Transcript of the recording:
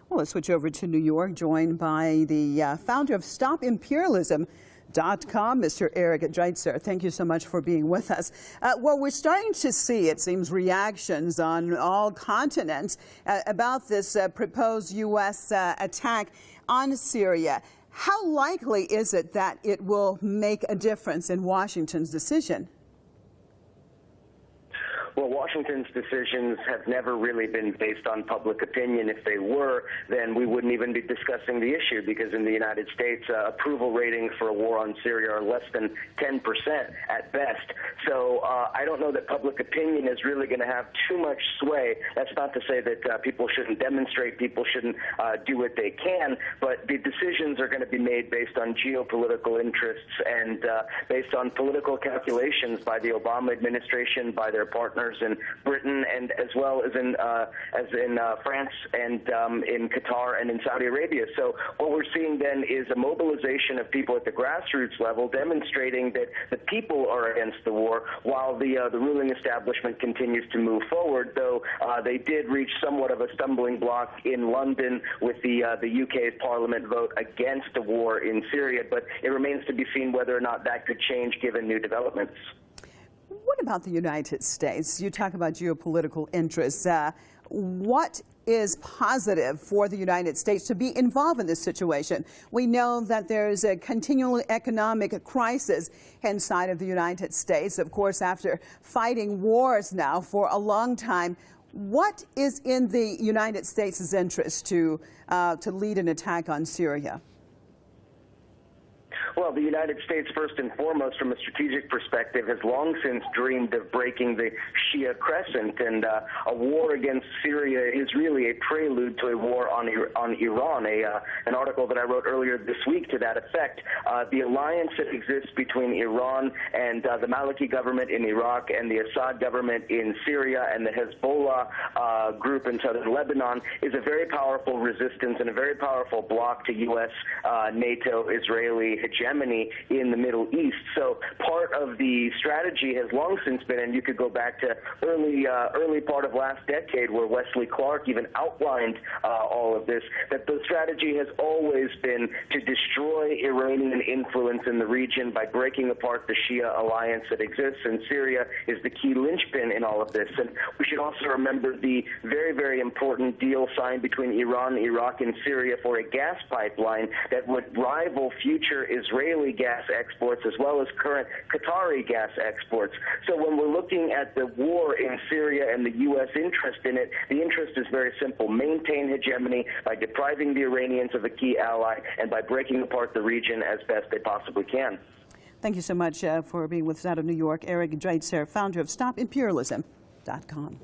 Well, let's switch over to New York, joined by the founder of StopImperialism.com, Mr. Eric Dreitzer. Thank you so much for being with us. Well, we're starting to see, it seems, reactions on all continents about this proposed U.S. attack on Syria. How likely is it that it will make a difference in Washington's decision? Well, Washington's decisions have never really been based on public opinion. If they were, then we wouldn't even be discussing the issue, because in the United States, approval ratings for a war on Syria are less than 10% at best. So I don't know that public opinion is really going to have too much sway. That's not to say that people shouldn't demonstrate, people shouldn't do what they can, but the decisions are going to be made based on geopolitical interests and based on political calculations by the Obama administration, by their partners in Britain, and as well as in France and in Qatar and in Saudi Arabia. So what we're seeing then is a mobilization of people at the grassroots level demonstrating that the people are against the war, while the ruling establishment continues to move forward, though they did reach somewhat of a stumbling block in London with the UK's Parliament vote against a war in Syria, but it remains to be seen whether or not that could change given new developments. What about the United States? You talk about geopolitical interests. What is positive for the United States to be involved in this situation? We know that there's a continual economic crisis inside of the United States, of course, after fighting wars now for a long time. What is in the United States' interest to lead an attack on Syria? Well, the United States, first and foremost, from a strategic perspective, has long since dreamed of breaking the Shia crescent, and a war against Syria is really a prelude to a war on Iran. An article that I wrote earlier this week to that effect. The alliance that exists between Iran and the Maliki government in Iraq and the Assad government in Syria and the Hezbollah group in southern Lebanon is a very powerful resistance and a very powerful bloc to U.S., NATO, Israeli hegemony in the Middle East. So part of the strategy has long since been, and you could go back to early part of last decade where Wesley Clark even outlined all of this, that the strategy has always been to destroy Iranian influence in the region by breaking apart the Shia alliance that exists, and Syria is the key linchpin in all of this. And we should also remember the very, very important deal signed between Iran, Iraq, and Syria for a gas pipeline that would rival future Israeli gas exports as well as current Qatari gas exports. So when we're looking at the war in Syria and the U.S. interest in it, the interest is very simple. Maintain hegemony by depriving the Iranians of a key ally and by breaking apart the region as best they possibly can. Thank you so much for being with us out of New York. Eric Dreitzer, founder of StopImperialism.com.